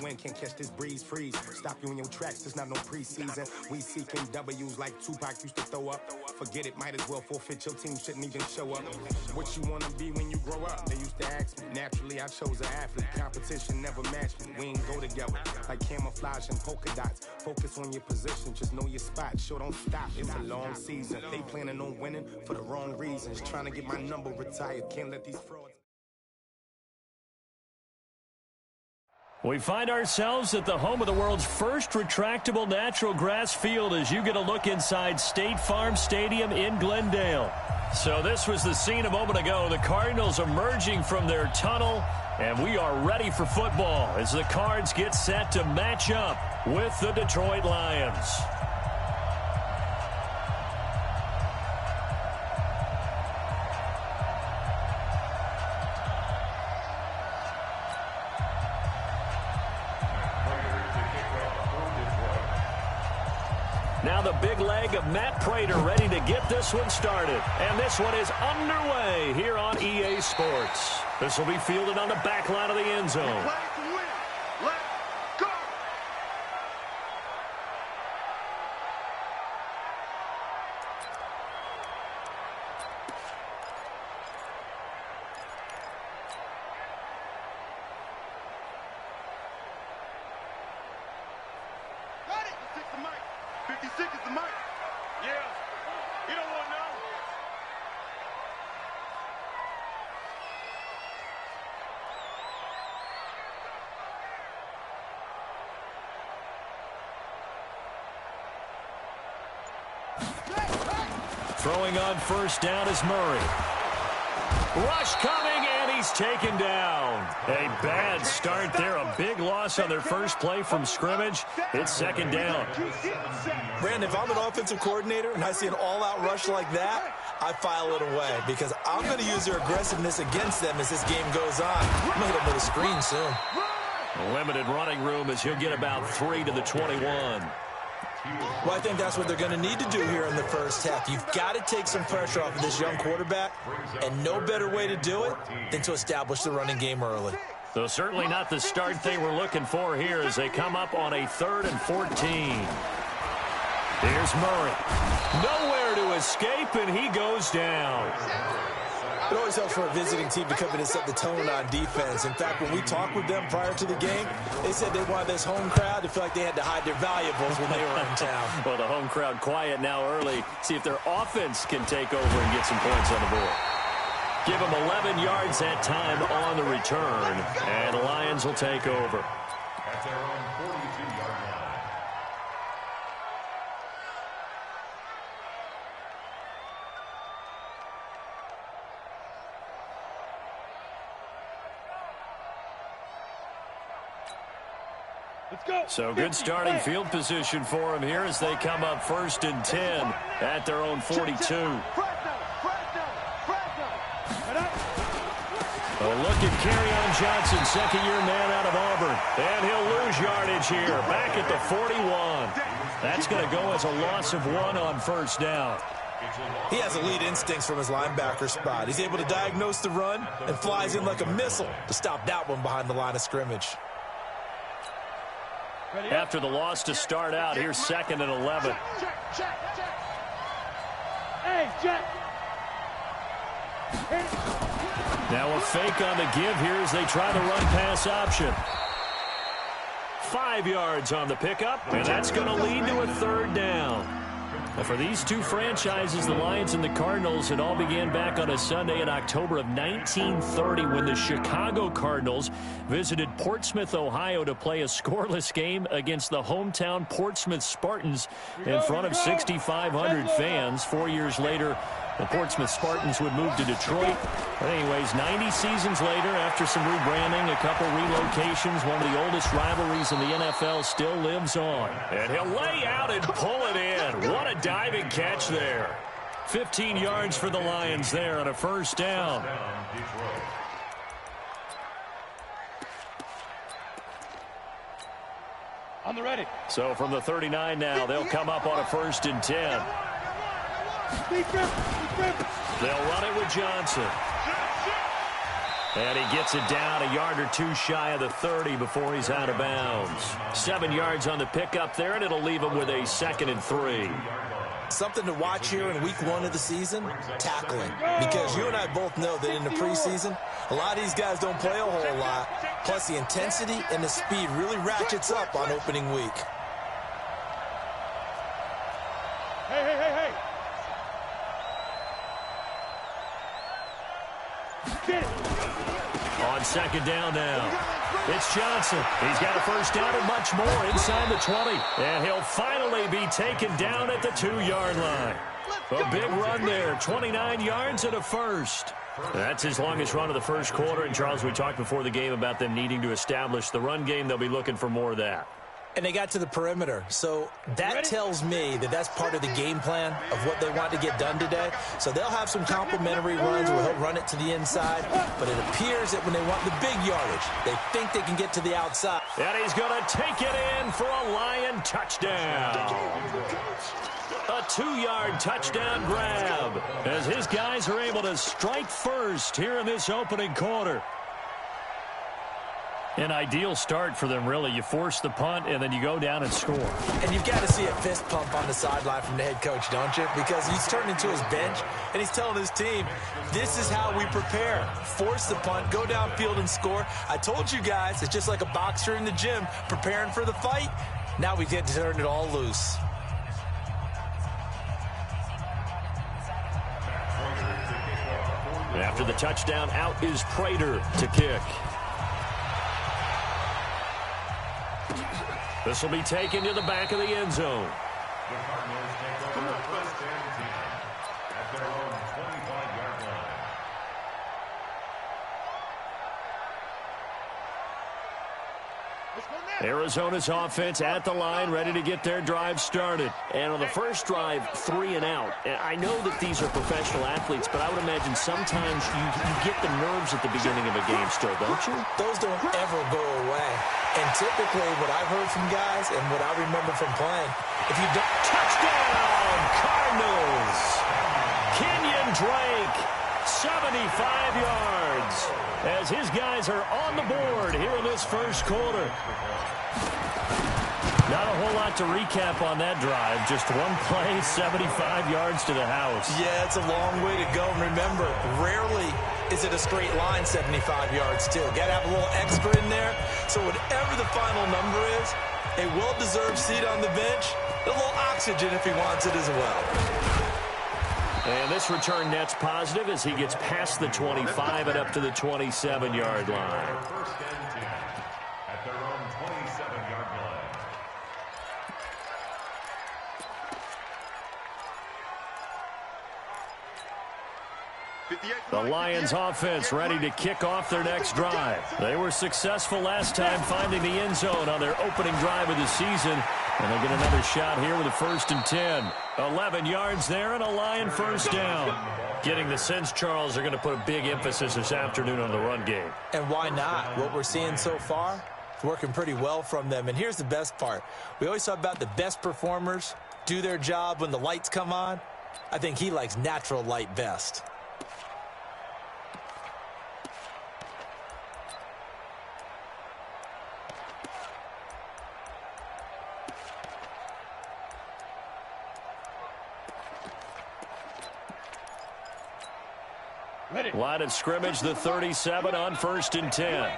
wind can't catch this breeze, freeze. Stop you in your tracks, there's not no preseason. We seeking W's like Tupac used to throw up. Forget it, might as well forfeit, your team shouldn't even show up. What you wanna be when you grow up? They used to ask me. Naturally, I chose an athlete. Competition never matched me. We ain't go together like camouflage and polka dots. Focus on your position, just know your spot. Sure, don't stop, it's a long season. They planning on winning for the wrong reasons. Trying to get my number retired, can't let these frauds. We find ourselves at the home of the world's first retractable natural grass field as you get a look inside State Farm Stadium in Glendale. So this was the scene a moment ago. The Cardinals emerging from their tunnel, and we are ready for football as the Cards get set to match up with the Detroit Lions. Now the big leg of Matt Prater ready to get this one started. And this one is underway here on EA Sports. This will be fielded on the back line of the end zone. Throwing on first down is Murray. Rush coming, and he's taken down. A bad start there. A big loss on their first play from scrimmage. It's second down. Brandon, if I'm an offensive coordinator and I see an all-out rush like that, I file it away because I'm going to use their aggressiveness against them as this game goes on. I'm going to hit them with a screen soon. Limited running room as he'll get about 3 to the 21. Well, I think that's what they're going to need to do here in the first half. You've got to take some pressure off of this young quarterback, and no better way to do it than to establish the running game early. So certainly not the start they were looking for here as they come up on a 3rd and 14. Here's Murray. Nowhere to escape, and he goes down. It always helps for a visiting team to come in and set the tone on defense. In fact, when we talked with them prior to the game, they said they wanted this home crowd to feel like they had to hide their valuables when they were in town. Well, the home crowd quiet now early. See if their offense can take over and get some points on the board. Give them 11 yards that time on the return, and the Lions will take over. At their own 42-yard line. So good starting field position for them here as they come up 1st and 10 at their own 42. A look at Kerryon Johnson, second-year man out of Auburn. And he'll lose yardage here, back at the 41. That's going to go as a loss of 1 on first down. He has elite instincts from his linebacker spot. He's able to diagnose the run and flies in like a missile to stop that one behind the line of scrimmage. After the loss to start out, here's 2nd and 11. Now a fake on the give here as they try the run-pass option. 5 yards on the pickup, and that's going to lead to a 3rd down. Now for these two franchises, the Lions and the Cardinals, it all began back on a Sunday in October of 1930 when the Chicago Cardinals visited Portsmouth, Ohio to play a scoreless game against the hometown Portsmouth Spartans in front of 6,500 fans. 4 years later, the Portsmouth Spartans would move to Detroit. But anyways, 90 seasons later, after some rebranding, a couple relocations, one of the oldest rivalries in the NFL still lives on. And he'll lay out and pull it in. What a diving catch there. 15 yards for the Lions there on a first down. On the ready. So from the 39 now, they'll come up on a 1st and 10. They'll run it with Johnson. And he gets it down a yard or two shy of the 30 before he's out of bounds. 7 yards on the pickup there, and it'll leave him with a 2nd and 3. Something to watch here in week 1 of the season, tackling. Because you and I both know that in the preseason, a lot of these guys don't play a whole lot. Plus, the intensity and the speed really ratchets up on opening week. Hey. On 2nd down now, it's Johnson. He's got a first down and much more inside the 20. And he'll finally be taken down at the 2-yard line. A big run there, 29 yards and a first. That's his longest run of the first quarter. And, Charles, we talked before the game about them needing to establish the run game. They'll be looking for more of that. And they got to the perimeter. So that tells me that that's part of the game plan of what they want to get done today. So they'll have some complimentary runs where he'll run it to the inside. But it appears that when they want the big yardage, they think they can get to the outside. And he's going to take it in for a Lion touchdown. A 2-yard touchdown grab as his guys are able to strike first here in this opening quarter. An ideal start for them, really. You force the punt, and then you go down and score. And you've got to see a fist pump on the sideline from the head coach, don't you? Because he's turned into his bench, and he's telling his team, this is how we prepare. Force the punt, go downfield and score. I told you guys, it's just like a boxer in the gym preparing for the fight. Now we get to turn it all loose. After the touchdown, out is Prater to kick. This will be taken to the back of the end zone. The Cardinals take over 1st and 10 at their own 25-yard line. Arizona's offense at the line, ready to get their drive started. And on the first drive, 3 and out. And I know that these are professional athletes, but I would imagine sometimes you get the nerves at the beginning of a game still, don't you? Those don't ever go away. And typically what I've heard from guys and what I remember from playing, if you don't... Touchdown, Cardinals! Kenyon Drake, 75 yards, as his guys are on the board here in this first quarter. Not a whole lot to recap on that drive. Just one play, 75 yards to the house. Yeah, it's a long way to go. And remember, rarely is it a straight line 75 yards, too. Got to have a little extra in there. So whatever the final number is, a well-deserved seat on the bench, a little oxygen if he wants it as well. And this return net's positive as he gets past the 25 and up to the 27-yard line. 1st and 10 at their own 27-yard line. The Lions offense ready to kick off their next drive. They were successful last time finding the end zone on their opening drive of the season. And they'll get another shot here with a 1st and 10. 11 yards there and a Lion first down. Getting the sense, Charles, they're going to put a big emphasis this afternoon on the run game. And why not? What we're seeing so far, it's working pretty well from them. And here's the best part. We always talk about the best performers do their job when the lights come on. I think he likes natural light best. Line of scrimmage, the 37 on 1st and 10.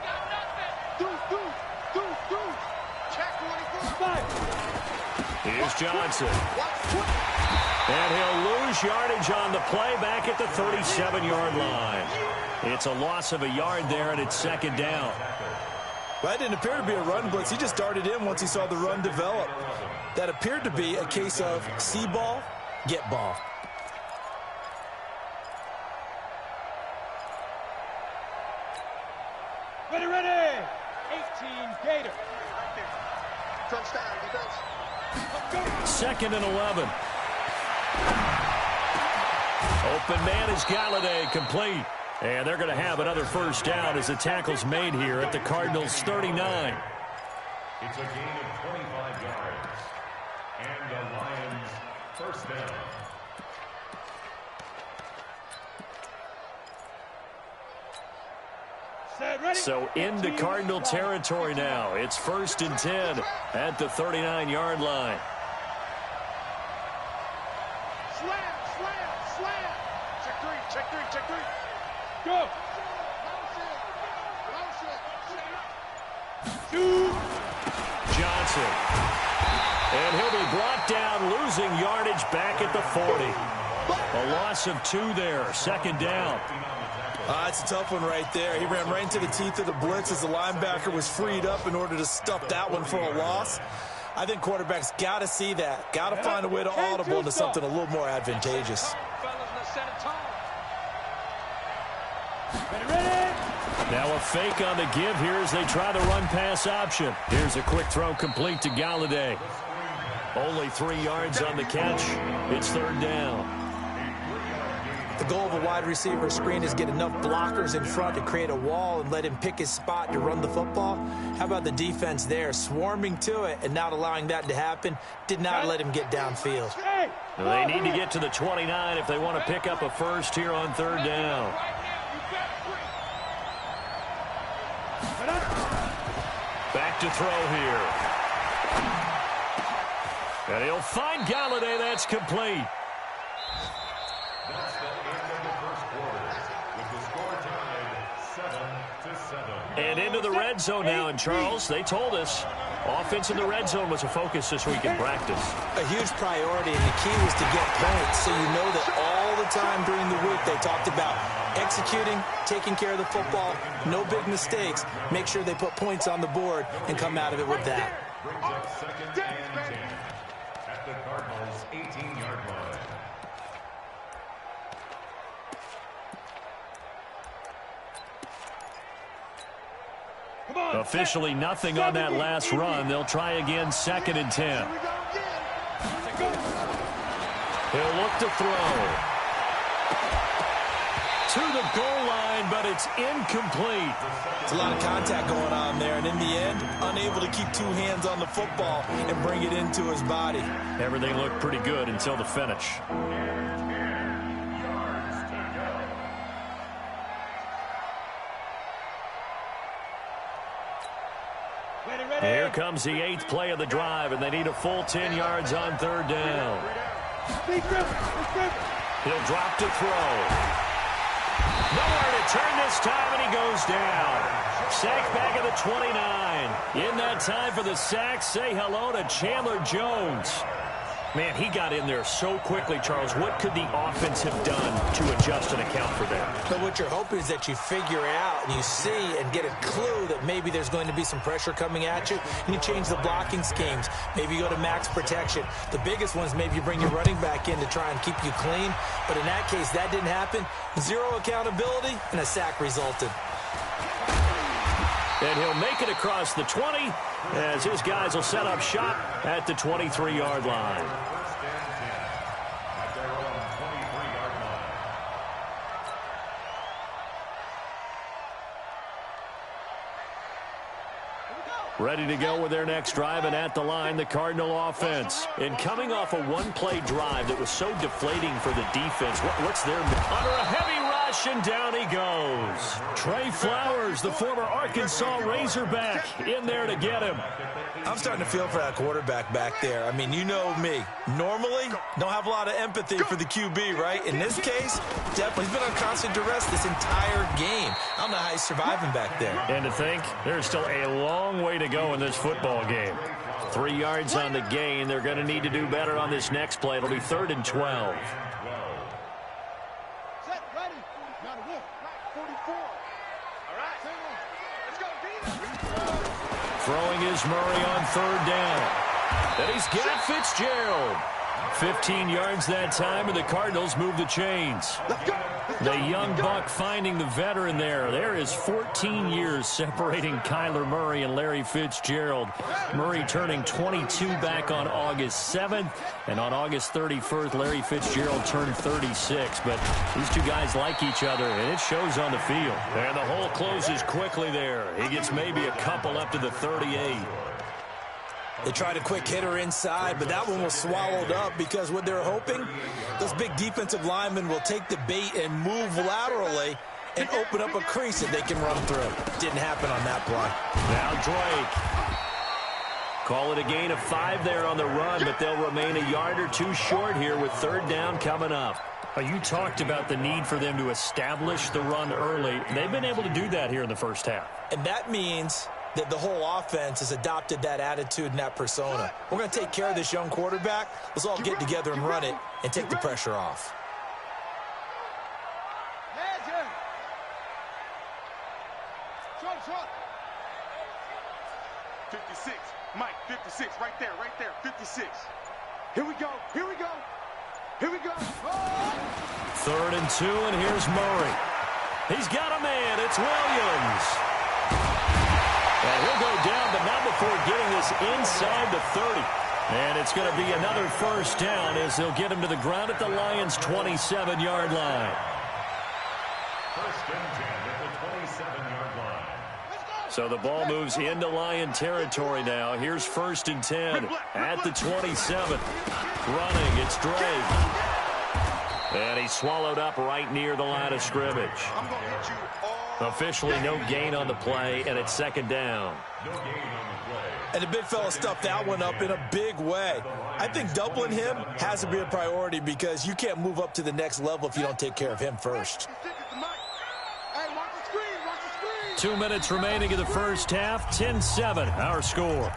Here's Johnson. And he'll lose yardage on the play back at the 37-yard line. It's a loss of a yard there, and it's 2nd down. Well, that didn't appear to be a run blitz. He just darted in once he saw the run develop. That appeared to be a case of see ball, get ball. Ready. 18 Gator. Touchdown, defense. 2nd and 11. Open man is Galladay, complete. And they're going to have another first down as the tackle's made here at the Cardinals' 39. It's a gain of 25 yards. And the Lions first down. So into Cardinal territory now. It's 1st and 10 at the 39-yard line. Slam. Check three. Go. Johnson. And he'll be brought down, losing yardage back at the 40. A loss of 2 there, 2nd down. It's a tough one right there. He ran right into the teeth of the blitz as the linebacker was freed up in order to stuff that one for a loss. I think quarterbacks got to see that. Got to find a way to audible into something a little more advantageous. Now a fake on the give here as they try the run-pass option. Here's a quick throw complete to Galladay. Only 3 yards on the catch. It's 3rd down. The goal of a wide receiver screen is get enough blockers in front to create a wall and let him pick his spot to run the football. How about the defense there, swarming to it and not allowing that to happen? Did not let him get downfield. They need to get to the 29 if they want to pick up a first here on 3rd down. Back to throw here. And he'll find Galladay. That's complete. That's the end of the first quarter, with the score tied 7-7. And into the red zone now. And Charles, they told us offense in the red zone was a focus this week in practice. A huge priority, and the key was to get points. So you know that all the time during the week they talked about executing, taking care of the football, no big mistakes. Make sure they put points on the board and come out of it with that. Brings up 2nd and 10 at the Cardinals' 18-yard line. Officially nothing on that last run. They'll try again, 2nd and 10. He'll look to throw. To the goal line, but it's incomplete. It's a lot of contact going on there, and in the end, unable to keep 2 hands on the football and bring it into his body. Everything looked pretty good until the finish. Here comes the 8th play of the drive, and they need a full 10 yards on 3rd down. He'll drop to throw. Nowhere to turn this time, and he goes down. Sack back at the 29. In that time for the sack, say hello to Chandler Jones. Man, he got in there so quickly, Charles. What could the offense have done to adjust and account for that? But what you're hoping is that you figure out and you see and get a clue that maybe there's going to be some pressure coming at you, and you change the blocking schemes. Maybe you go to max protection. The biggest one is maybe you bring your running back in to try and keep you clean. But in that case, that didn't happen. 0 accountability, and a sack resulted. And he'll make it across the 20 as his guys will set up shop at the 23-yard line. Ready to go with their next drive, and at the line, the Cardinal offense. And coming off a one-play drive that was so deflating for the defense, what's their... Under a heavy rush, and down he goes. Trey Flowers, the former Arkansas Razorback, in there to get him. I'm starting to feel for that quarterback back there. I mean, you know me. Normally, don't have a lot of empathy for the QB, right? In this case, definitely. He's been on constant duress this entire game. I don't know how he's surviving back there. And to think, there's still a long way to go in this football game. 3 yards on the gain. They're going to need to do better on this next play. It'll be 3rd and 12. Set, ready. Got a wolf. 44. All right. Let's go, D. Throwing is Murray on 3rd down. And he's got Fitzgerald. 15 yards that time, and the Cardinals move the chains. The young buck finding the veteran there. There is 14 years separating Kyler Murray and Larry Fitzgerald. Murray turning 22 back on August 7th, and on August 31st, Larry Fitzgerald turned 36. But these two guys like each other, and it shows on the field. And the hole closes quickly there. He gets maybe a couple up to the 38. They tried a quick hitter inside, but that one was swallowed up because what they're hoping, those big defensive linemen will take the bait and move laterally and open up a crease that they can run through. Didn't happen on that play. Now Drake. Call it a gain of 5 there on the run, but they'll remain a yard or two short here with third down coming up. You talked about the need for them to establish the run early. They've been able to do that here in the first half. And that means that the whole offense has adopted that attitude and that persona. We're going to take care of this young quarterback. Let's all get together and run it and take the pressure off. Short. 56. Mike, 56. Right there. 56. Here we go. Third and 2, and here's Murray. He's got a man. It's Williams. And he'll go down, but not before getting this inside the 30. And it's going to be another first down as they'll get him to the ground at the Lions' 27-yard line. First and 10 at the 27-yard line. So the ball moves into Lion territory now. Here's first and 10 at the 27. Running, it's Drake. And he's swallowed up right near the line of scrimmage. Officially no gain on the play, and it's second down. No gain on the play. And the big fella stuffed that one up in a big way. I think doubling him has to be a priority because you can't move up to the next level if you don't take care of him first. 2 minutes remaining in the first half. 10-7, our score.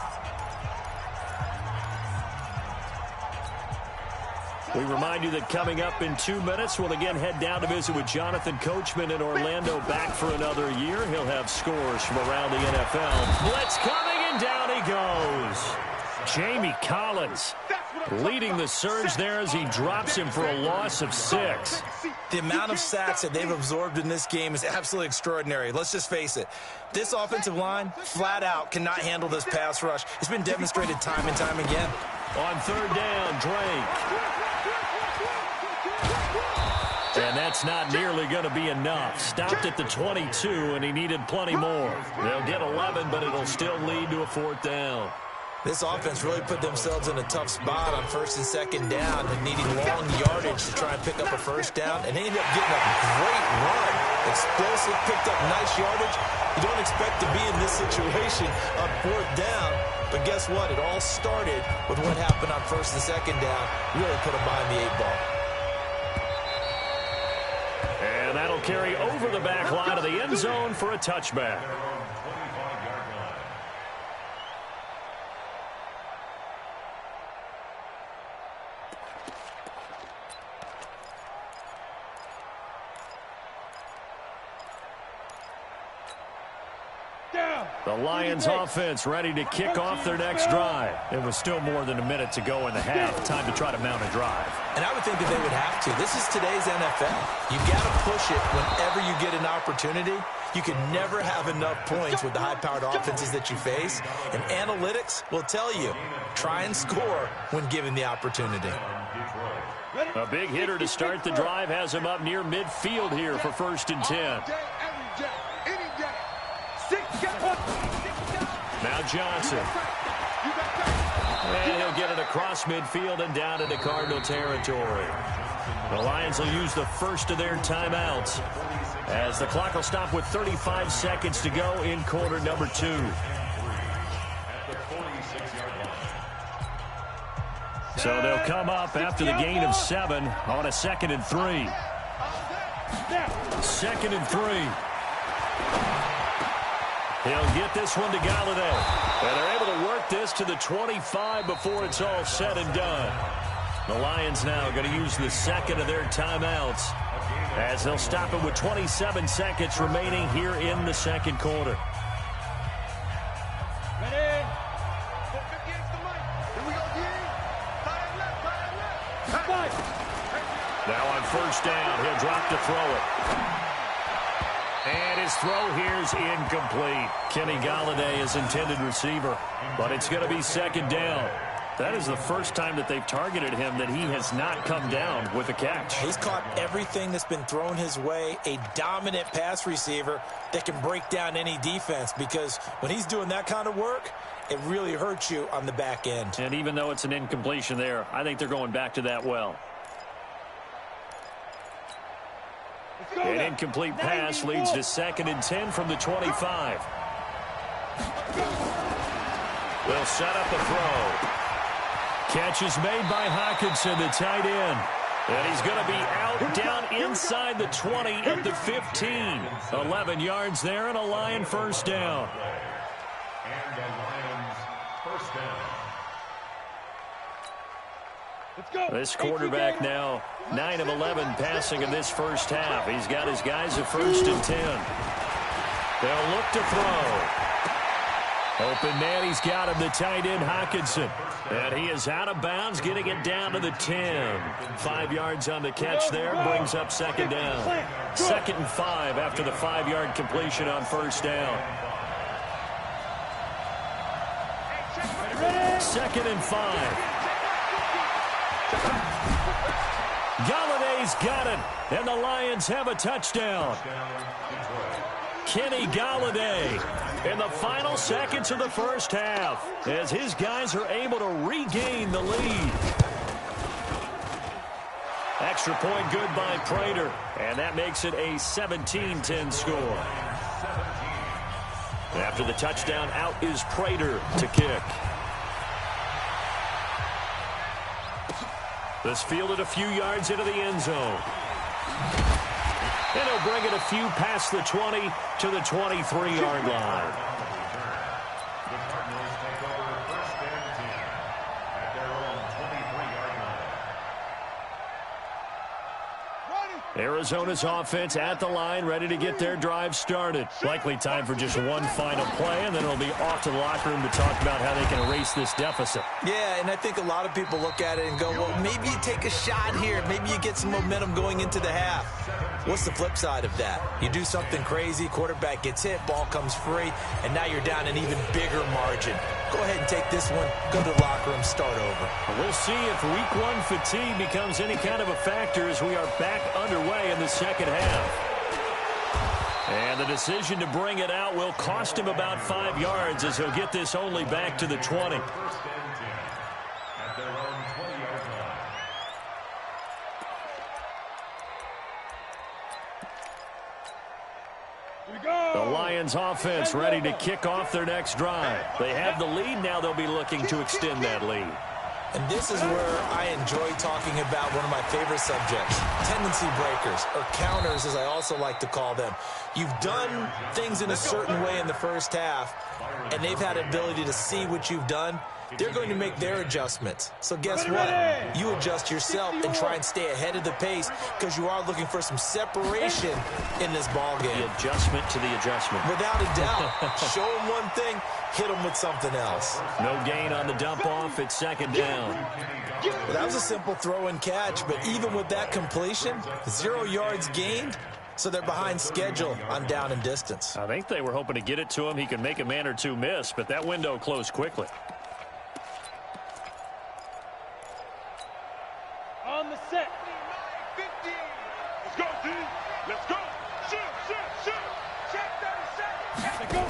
We remind you that coming up in 2 minutes, we'll again head down to visit with Jonathan Coachman in Orlando, back for another year. He'll have scores from around the NFL. Blitz coming, and down he goes. Jamie Collins leading the surge there as he drops him for a loss of 6. The amount of sacks that they've absorbed in this game is absolutely extraordinary. Let's just face it. This offensive line, flat out, cannot handle this pass rush. It's been demonstrated time and time again. On third down, Drake. And that's not nearly going to be enough. Stopped at the 22, and he needed plenty more. They'll get 11, but it'll still lead to a fourth down. This offense really put themselves in a tough spot on first and second down and needing long yardage to try and pick up a first down. And they ended up getting a great run. Explosive, picked up nice yardage. You don't expect to be in this situation on fourth down. But guess what? It all started with what happened on first and second down. Really put them behind the 8 ball. And that'll carry over the back line of the end zone for a touchback. The Lions offense ready to kick off their next drive. It was still more than a minute to go in the half. Time to try to mount a drive. And I would think that they would have to. This is today's NFL. You got to push it whenever you get an opportunity. You can never have enough points with the high-powered offenses that you face. And analytics will tell you, try and score when given the opportunity. A big hitter to start the drive has him up near midfield here for first and 10. Now Johnson. And he'll get it across midfield and down into Cardinal territory. The Lions will use the first of their timeouts as the clock will stop with 35 seconds to go in quarter number 2. So they'll come up after the gain of 7 on a 2nd and 3. 2nd and 3. He'll get this one to Galladay. And they're able to work this to the 25 before it's all said and done. The Lions now going to use the second of their timeouts as they'll stop it with 27 seconds remaining here in the second quarter. Now on first down, he'll drop to throw it. And his throw here's incomplete. Kenny Galladay is intended receiver, but it's going to be second down. That is the first time that they've targeted him that he has not come down with a catch. He's caught everything that's been thrown his way, a dominant pass receiver that can break down any defense, because when he's doing that kind of work, it really hurts you on the back end. And even though it's an incompletion there, I think they're going back to that well. An incomplete pass leads to 2nd and 10 from the 25. They'll set up a throw. Catch is made by Hockenson, the tight end. And he's going to be out down inside the 20 at the 15. 11 yards there and a Lion first down. And the Lions first down. This quarterback now 9 of 11 passing in this first half. He's got his guys at 1st and 10. They'll look to throw. Open man, he's got him, the tight end Hockenson. And he is out of bounds, getting it down to the 10. 5 yards on the catch there, brings up 2nd down. 2nd and 5 after the 5-yard completion on 1st down. 2nd and 5. Galladay's got it, and the Lions have a touchdown. Kenny Galladay in the final seconds of the first half as his guys are able to regain the lead. Extra point good by Prater, and that makes it a 17-10 score. After the touchdown, out is Prater to kick. This fielded a few yards into the end zone. And he'll bring it a few past the 20 to the 23-yard line. The Cardinals take over 1st and 10 at their own 23-yard line. Arizona's offense at the line, ready to get their drive started. Likely time for just one final play, and then it'll be off to the locker room to talk about how they can erase this deficit. Yeah, and I think a lot of people look at it and go, well, maybe you take a shot here. Maybe you get some momentum going into the half. What's the flip side of that? You do something crazy, quarterback gets hit, ball comes free, and now you're down an even bigger margin. Go ahead and take this one, go to the locker room, start over. We'll see if week 1 fatigue becomes any kind of a factor as we are back underway in the second half. And the decision to bring it out will cost him about 5 yards as he'll get this only back to the 20. 1st and 10 at their own 20-yard line. The Lions offense ready to kick off their next drive. They have the lead. Now they'll be looking to extend that lead. And this is where I enjoy talking about one of my favorite subjects, tendency breakers, or counters as I also like to call them. You've done things in a certain way in the first half, and they've had the ability to see what you've done. They're going to make their adjustments. So guess what? You adjust yourself and try and stay ahead of the pace because you are looking for some separation in this ball game. The adjustment to the adjustment. Without a doubt. Show them one thing, hit them with something else. No gain on the dump off. It's 2nd down. Well, that was a simple throw and catch, but even with that completion, 0 yards gained. So they're behind schedule on down and distance. I think they were hoping to get it to him. He could make a man or two miss, but that window closed quickly. On the set. 50. Let's go, D. Let's go. Shoot, shoot, shoot. Check 30 seconds. Let's go.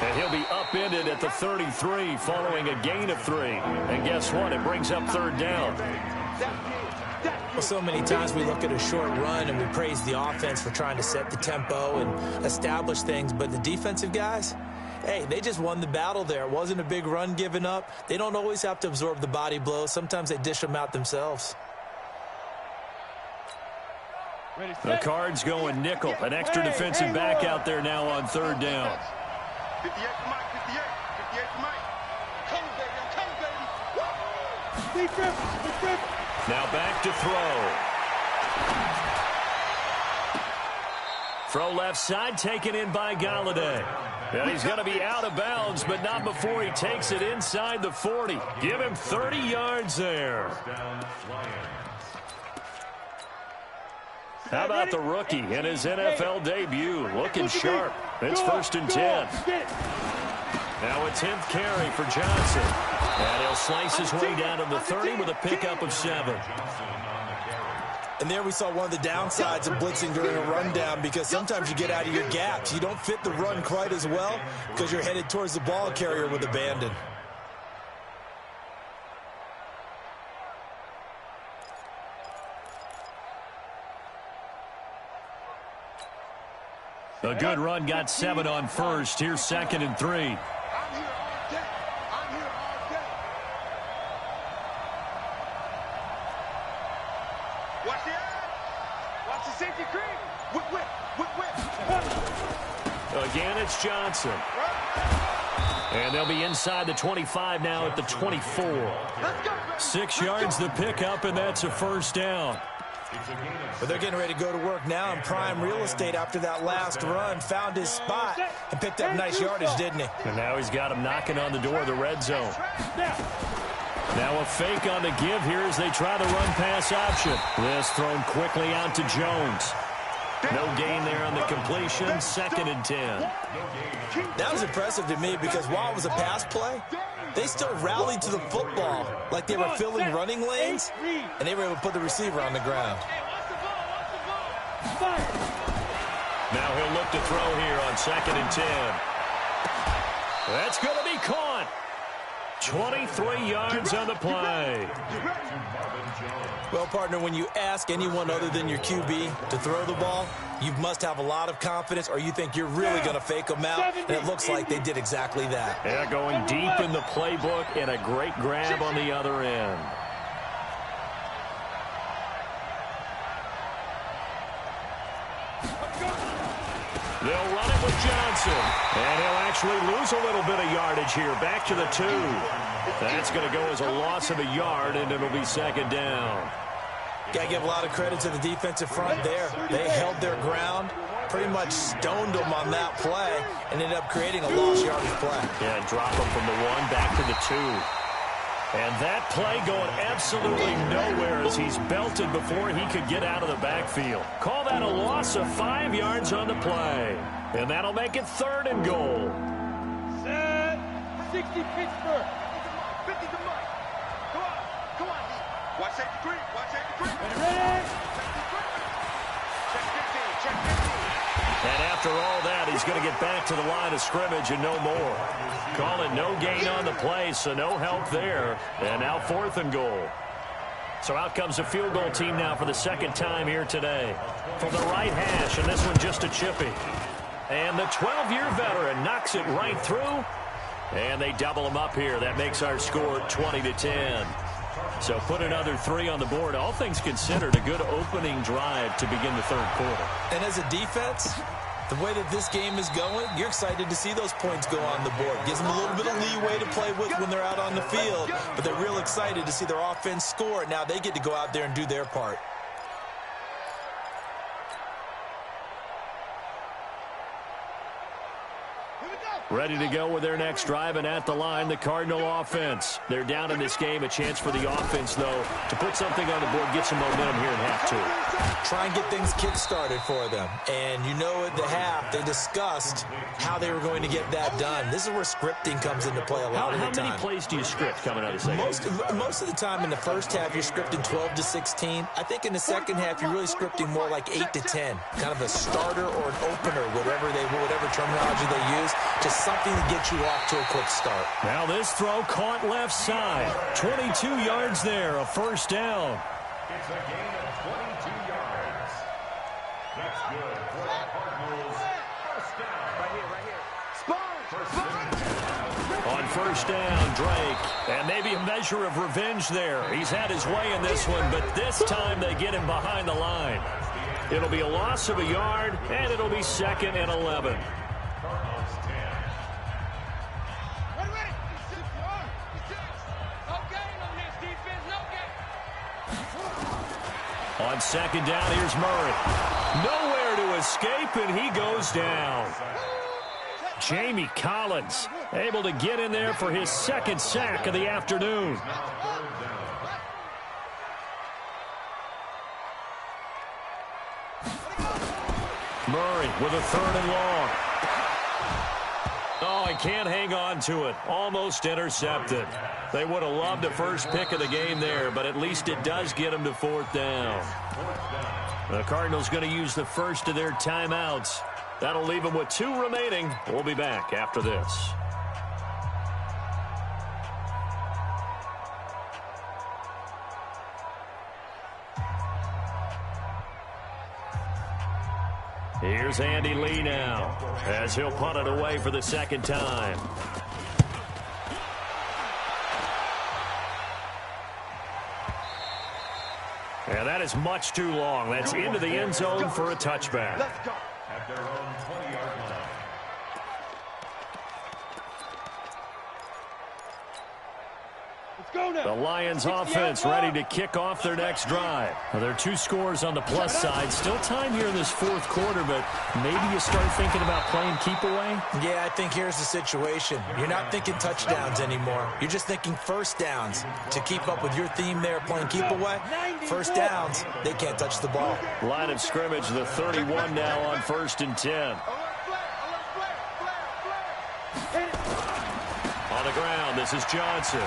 And he'll be upended at the 33 following a gain of 3. And guess what? It brings up 3rd down. Well, so many times we look at a short run and we praise the offense for trying to set the tempo and establish things, but the defensive guys, hey, they just won the battle there. It wasn't a big run given up. They don't always have to absorb the body blows. Sometimes they dish them out themselves. The Cards going nickel. An extra defensive back out there now on 3rd down. 58 to Mike, 58. 58 to Mike. Come, baby, I'm coming, baby. Defense. Now back to throw. Throw left side, taken in by Galladay. And he's going to be out of bounds, but not before he takes it inside the 40. Give him 30 yards there. How about the rookie in his NFL debut? Looking sharp. It's 1st and 10. Now a 10th carry for Johnson. And he'll slice his way down to the 30 with a pickup of 7. And there we saw one of the downsides of blitzing during a rundown because sometimes you get out of your gaps. You don't fit the run quite as well because you're headed towards the ball carrier with abandon. A good run, got 7 on first. Here's 2nd and 3. I'm here all day. I'm here all day. Watch the eye. Watch the safety creep. Whip. Again, it's Johnson. And they'll be inside the 25 now at the 24. 6 yards the pickup, and that's a first down. But they're getting ready to go to work now in prime real estate after that last run. Found his spot and picked up nice yardage, didn't he? And now he's got him knocking on the door of the red zone. Now a fake on the give here as they try the run-pass option. This thrown quickly out to Jones. No gain there on the completion. 2nd and 10. That was impressive to me because while it was a pass play, they still rallied to the football like they were filling running lanes, and they were able to put the receiver on the ground. Now he'll look to throw here on 2nd and 10. That's going to be caught. 23 yards on the play. Well, partner, when you ask anyone other than your QB to throw the ball, you must have a lot of confidence or you think you're really going to fake them out, and it looks like they did exactly that. Yeah, going deep in the playbook and a great grab on the other end. They'll run it with Johnson. And he'll actually lose a little bit of yardage here. Back to the 2. That's going to go as a loss of a yard, and it'll be 2nd down. Got to give a lot of credit to the defensive front there. They held their ground, pretty much stoned them on that play, and ended up creating a lost yardage play. Yeah, drop them from the 1 back to the 2. And that play going absolutely nowhere as he's belted before he could get out of the backfield. Call that a loss of 5 yards on the play. And that'll make it 3rd and goal. Set. 60 Pittsburgh. 50 to Mike. Come on. Watch safety creep. Ready. Check 15. And after all that, he's going to get back to the line of scrimmage and no more. Call it no gain on the play, so no help there. And now 4th and goal. So out comes the field goal team now for the 2nd time here today. From the right hash, and this one just a chippy. And the 12-year veteran knocks it right through. And they double him up here. That makes our score 20-10. So put another 3 on the board. All things considered, a good opening drive to begin the 3rd quarter. And as a defense, the way that this game is going, you're excited to see those points go on the board. Gives them a little bit of leeway to play with when they're out on the field, but they're real excited to see their offense score. Now they get to go out there and do their part. Ready to go with their next drive, and at the line, the Cardinal offense. They're down in this game. A chance for the offense, though, to put something on the board, get some momentum here in half 2. Try and get things kick-started for them. And you know at the half, they discussed how they were going to get that done. This is where scripting comes into play a lot of the time. How many plays do you script coming out of the second? Most of the time in the first half, you're scripting 12 to 16. I think in the second half, you're really scripting more like 8 to 10. Kind of a starter or an opener, whatever terminology they use. Just something to get you off to a quick start. Now this throw caught left side. 22 yards there, a first down. It's a gain of 22 yards. That's good for the Cardinals. First down. Right here. On first down, Drake. And maybe a measure of revenge there. He's had his way in this one, but this time they get him behind the line. It'll be a loss of a yard, and it'll be 2nd and 11. On 2nd down, here's Murray. Nowhere to escape, and he goes down. Jamie Collins able to get in there for his 2nd sack of the afternoon. Murray with a 3rd and long. Oh, he can't hang on to it. Almost intercepted. They would have loved the first pick of the game there, but at least it does get them to 4th down. The Cardinals going to use the first of their timeouts. That'll leave them with 2 remaining. We'll be back after this. Here's Andy Lee now as he'll punt it away for the second time. And that is much too long. That's into the end zone for a touchback. Let's go. At their own 20-yard line. The Lions offense ready to kick off their next drive. Now, there are 2 scores on the plus side. Still time here in this fourth quarter, but maybe you start thinking about playing keep away? Yeah, I think here's the situation. You're not thinking touchdowns anymore. You're just thinking first downs. To keep up with your theme there, playing keep away, first downs, they can't touch the ball. Line of scrimmage, the 31 now on 1st and 10. On the ground, this is Johnson.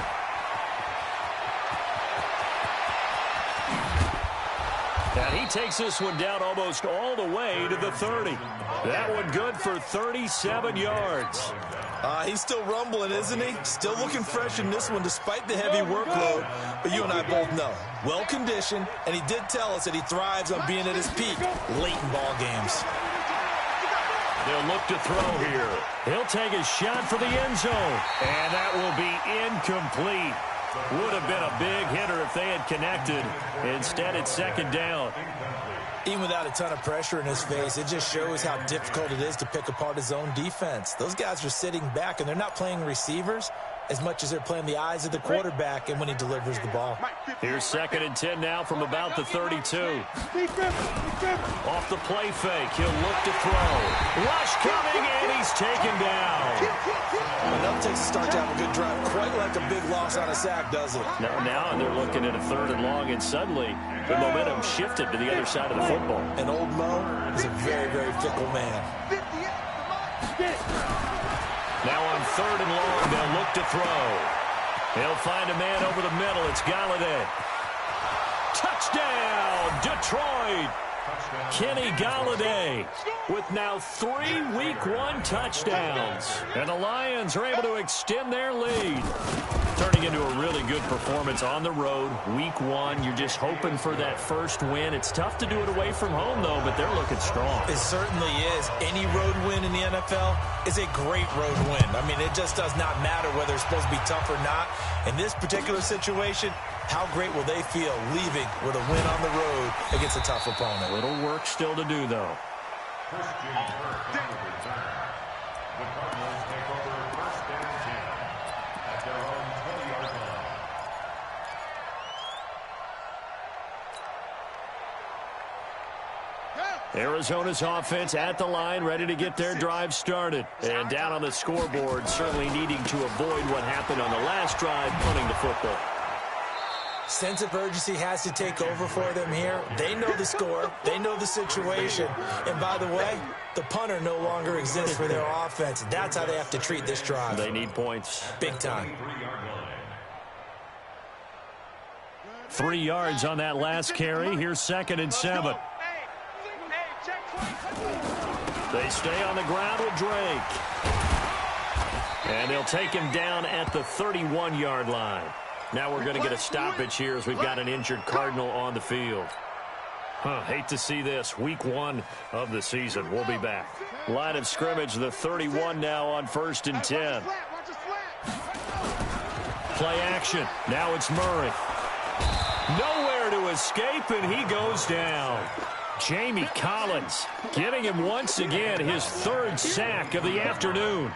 And he takes this one down almost all the way to the 30. That one good for 37 yards. He's still rumbling, isn't he? Still looking fresh in this one despite the heavy workload. But you and I both know, well-conditioned, and he did tell us that he thrives on being at his peak late in ball games. They'll look to throw here. He'll take a shot for the end zone. And that will be incomplete. Would have been a big hitter if they had connected. Instead, it's second down. Even without a ton of pressure in his face, it just shows how difficult it is to pick apart his own defense. Those guys are sitting back, and they're not playing receivers as much as they're playing the eyes of the quarterback and when he delivers the ball. Here's 2nd and 10 now from about the 32. Off the play fake, he'll look to throw. Rush coming, and he's taken down. Enough takes a start to have a good drive. Quite like a big loss on a sack, does it? Now they're looking at a 3rd and long, and suddenly the momentum shifted to the other side of the football. And old Mo is a very, very fickle man. Now on 3rd and long, they'll look to throw. He'll find a man over the middle. It's Galladay. Touchdown, Detroit. Kenny Galladay with now 3 Week 1 touchdowns. And the Lions are able to extend their lead. Turning into a really good performance on the road. Week 1, you're just hoping for that first win. It's tough to do it away from home, though, but they're looking strong. It certainly is. Any road win in the NFL is a great road win. I mean, it just does not matter whether it's supposed to be tough or not. In this particular situation, how great will they feel leaving with a win on the road against a tough opponent? A little work still to do, though. Christian Kirk on the return. The Cardinals take over 1st and 10 at their own 20-yard line. Arizona's offense at the line, ready to get their drive started. And down on the scoreboard, certainly needing to avoid what happened on the last drive, punting the football. Sense of urgency has to take over for them here. They know the score. They know the situation. And by the way, the punter no longer exists for their offense. That's how they have to treat this drive. They need points. Big time. 3 yards on that last carry. Here's 2nd and 7. They stay on the ground with Drake. And they'll take him down at the 31-yard line. Now we're going to get a stoppage here as we've got an injured Cardinal on the field. Hate to see this. Week 1 of the season. We'll be back. Line of scrimmage, the 31 now on 1st and 10. Play action. Now it's Murray. Nowhere to escape, and he goes down. Jamie Collins giving him once again his 3rd sack of the afternoon.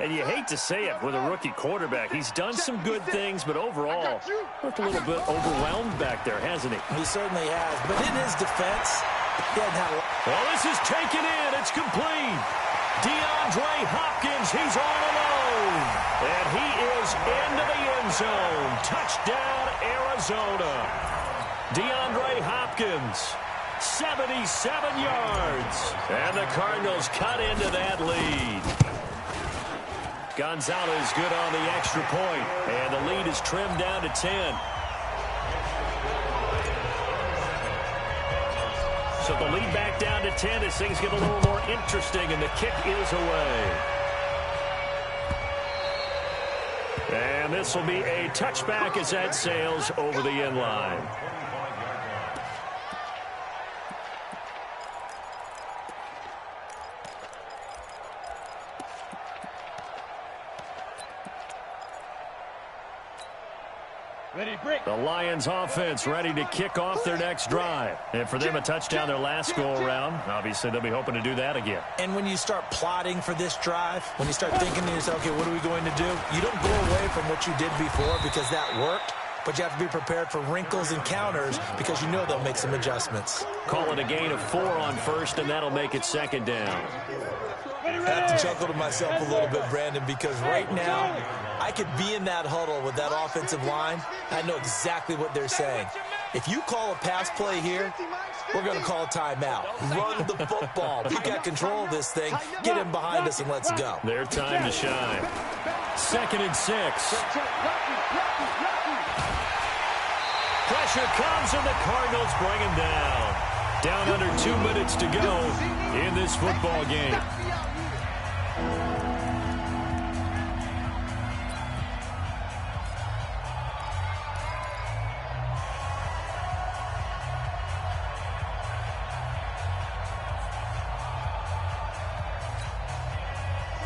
And you hate to say it with a rookie quarterback. He's done some good things, but overall, looked a little bit overwhelmed back there, hasn't he? He certainly has. But in his defense, he hadn't had a lot. Well, this is taken in. It's complete. DeAndre Hopkins, he's all alone. And he is into the end zone. Touchdown, Arizona. DeAndre Hopkins, 77 yards. And the Cardinals cut into that lead. Gonzalez good on the extra point, and the lead is trimmed down to 10. So the lead back down to 10 as things get a little more interesting, and the kick is away. And this will be a touchback as that sails over the end line. The Lions offense ready to kick off their next drive. And for them, a touchdown their last go-around. Obviously, they'll be hoping to do that again. And when you start plotting for this drive, when you start thinking to yourself, okay, what are we going to do? You don't go away from what you did before because that worked. But you have to be prepared for wrinkles and counters because you know they'll make some adjustments. Call it a gain of 4 on first, and that'll make it second down. I have to chuckle to myself a little bit, Brandon, because right now I could be in that huddle with that offensive line. I know exactly what they're saying. If you call a pass play here, we're going to call a timeout. Run the football. We got control of this thing. Get him behind us and let's go. Their time to shine. 2nd and 6. Pressure comes, and the Cardinals bring him down. Down under 2 minutes to go in this football game.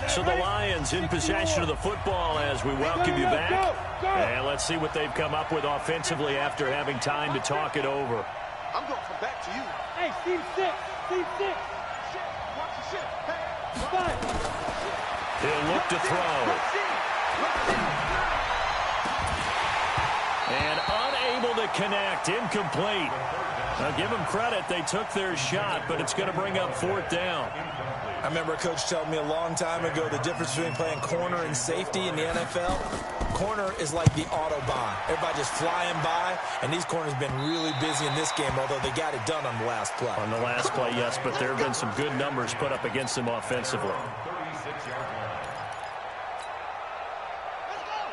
So the Lions in possession of the football as we welcome you back. And let's see what they've come up with offensively after having time to talk it over. I'm going to come back to you. Hey, Steve 6. Steve 6. Watch the shit. Hey, 5. He'll look to throw. And unable to connect. Incomplete. Now give them credit. They took their shot, but it's going to bring up 4th down. I remember a coach telling me a long time ago the difference between playing corner and safety in the NFL. Corner is like the Autobahn. Everybody just flying by, and these corners have been really busy in this game, although they got it done on the last play. On the last play, yes, but there have been some good numbers put up against them offensively.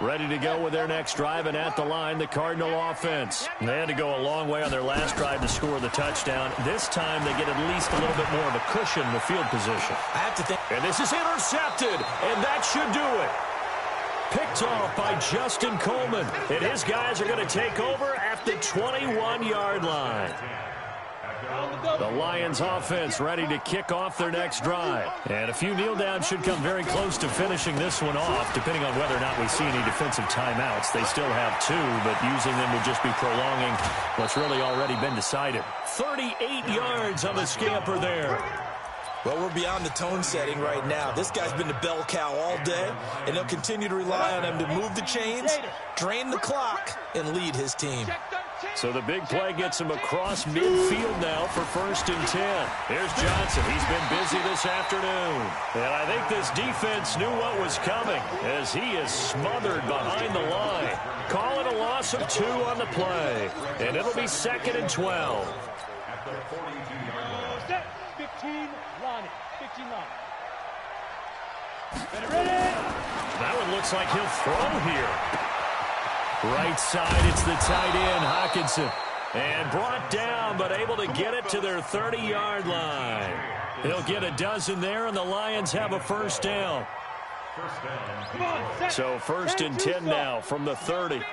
Ready to go with their next drive, and at the line, the Cardinal offense. They had to go a long way on their last drive to score the touchdown. This time, they get at least a little bit more of a cushion in the field position. I have to think. And this is intercepted, and that should do it. Picked off by Justin Coleman, and his guys are going to take over at the 21-yard line. The Lions offense ready to kick off their next drive. And a few kneel downs should come very close to finishing this one off, depending on whether or not we see any defensive timeouts. They still have 2, but using them would just be prolonging what's really already been decided. 38 yards on the scamper there. Well, we're beyond the tone setting right now. This guy's been the bell cow all day, and they'll continue to rely on him to move the chains, drain the clock, and lead his team. So the big play gets him across midfield now for 1st and 10. Here's Johnson. He's been busy this afternoon. And I think this defense knew what was coming as he is smothered behind the line. Call it a loss of 2 on the play. And it'll be 2nd and 12. 15, Lonnie. 15, Lonnie. That one looks like he'll throw here. Right side, it's the tight end, Hockenson. And brought down, but able to get it to their 30-yard line. He'll get a dozen there, and the Lions have a 1st down. So 1st and 10 now from the 30.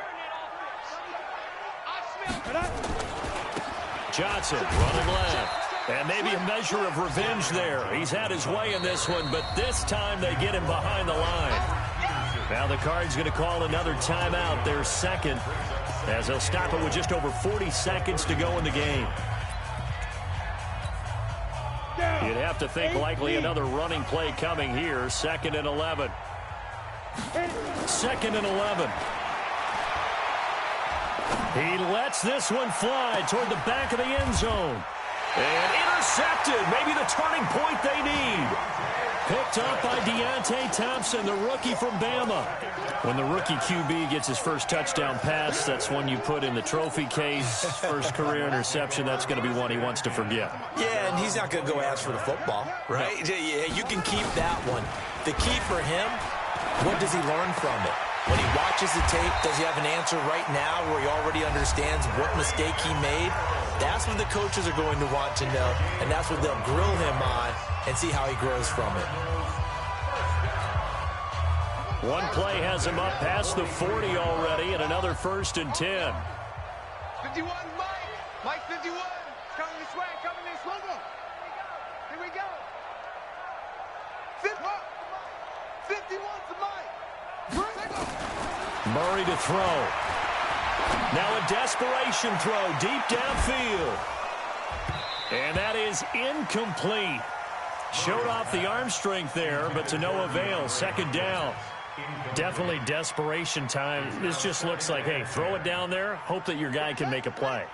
Johnson running left. And maybe a measure of revenge there. He's had his way in this one, but this time they get him behind the line. Now the Cards going to call another timeout, their 2nd, as they'll stop it with just over 40 seconds to go in the game. You'd have to think likely another running play coming here. 2nd and 11. 2nd and 11. He lets this one fly toward the back of the end zone. And intercepted, maybe the turning point they need. Picked up by Deontay Thompson, the rookie from Bama. When the rookie QB gets his first touchdown pass, that's one you put in the trophy case. First career interception, that's going to be one he wants to forget. Yeah, and he's not going to go ask for the football, right? Yeah, you can keep that one. The key for him, what does he learn from it? When he watches the tape, does he have an answer right now where he already understands what mistake he made? That's what the coaches are going to want to know, and that's what they'll grill him on and see how he grows from it. One play has him up past the 40 already, and another 1st and 10. 51, Mike. Mike 51. Coming this way, coming this way. Here we go. 51 to Mike. Murray to throw. Now a desperation throw deep downfield. And that is incomplete. Showed off the arm strength there, but to no avail. Second down. Definitely desperation time. This just looks like, hey, throw it down there, hope that your guy can make a play.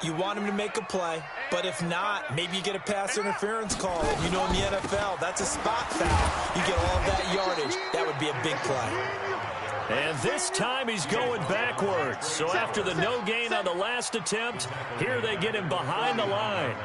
You want him to make a play, but if not, maybe you get a pass interference call. And you know in the NFL, that's a spot foul. You get all of that yardage. That would be a big play. And this time he's going backwards. So after the no gain on the last attempt, here they get him behind the line.